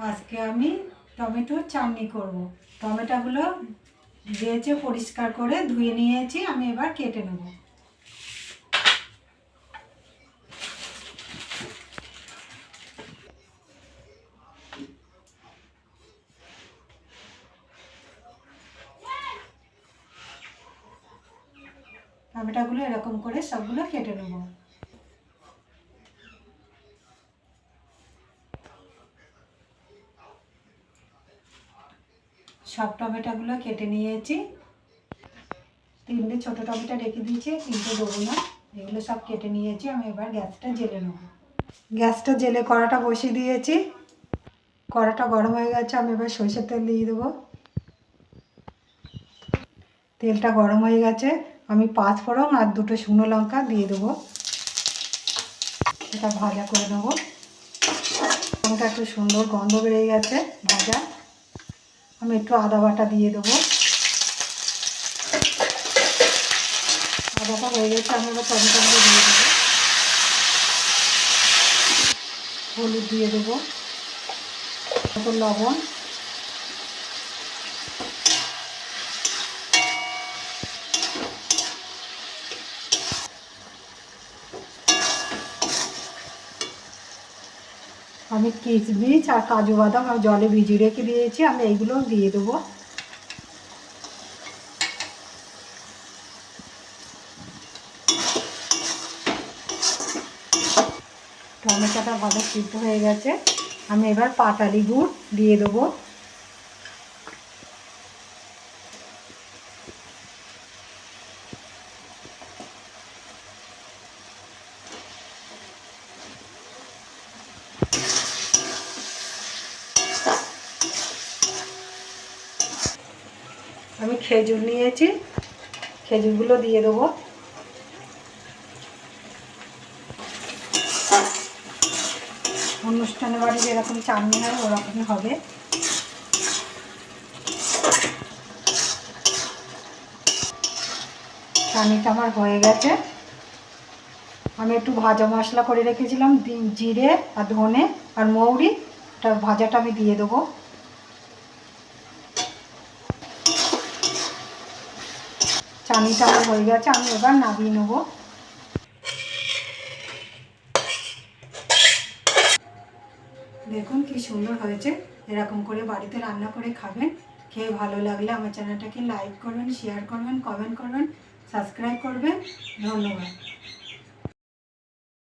আজকে আমি টমেটো চাটনি করব। টমেটোগুলো ধুয়েছে, পরিষ্কার করে ধুয়ে নিয়েছি, আমি এবার কেটে নেব। টমেটোগুলো এরকম করে সবগুলো কেটে নেব। সব টমেটোগুলো কেটে নিয়েছি। 3টে ছোটো টমেটো রেখে দিয়েছি, 3টে দেবো না। এগুলো সব কেটে নিয়েছি। আমি এবার গ্যাসটা জেলে নেব। গ্যাসটা জেলে কড়াটা বসিয়ে দিয়েছি। কড়াটা গরম হয়ে গেছে, আমি এবার সরষের তেল দিয়ে দেবো। তেলটা গরম হয়ে গেছে, আমি 5 ফোড়ন আর 2টো শুকনো লঙ্কা দিয়ে দেবো। এটা ভাজা করে নেবো। লঙ্কা একটু সুন্দর গন্ধ বেরিয়ে গেছে ভাজা। আমি একটু আদা বাটা দিয়ে দেবো। আদাটা হয়ে গেছে, আমি এবার টমেটোগুলো দিয়ে দেবো। হলুদ দিয়ে দেবো, লবণ, আমি কিশমিশ আর কাজু বাদাম আর জলে ভিজিয়ে রেখে দিয়েছি, আমি এইগুলো দিয়ে দেবো। টমেটোটা ভালো সিদ্ধ হয়ে গেছে, আমি এবার পাটালি গুড় দিয়ে দেবো। আমি খেজুর নিয়েছি, খেজুরগুলো দিয়ে দেবো। অনুষ্ঠানে বাড়ি যেরকম চাটনি হয় ওরকমই হবে। চাটনিটা আমার হয়ে গেছে। আমি একটু ভাজা মশলা করে রেখেছিলাম, জিরে আর ধনে আর মৌরি, ওটা ভাজাটা আমি দিয়ে দেবো। চাটনিটা আমার হয়ে গেছে, আমি এবার নামিয়ে নেব। দেখুন কি সুন্দর হয়েছে। এরকম করে বাড়িতে রান্না করে খাবেন। খেয়ে ভালো লাগলে আমার চ্যানেলটাকে লাইক করবেন, শেয়ার করবেন, কমেন্ট করবেন, সাবস্ক্রাইব করবেন। ধন্যবাদ।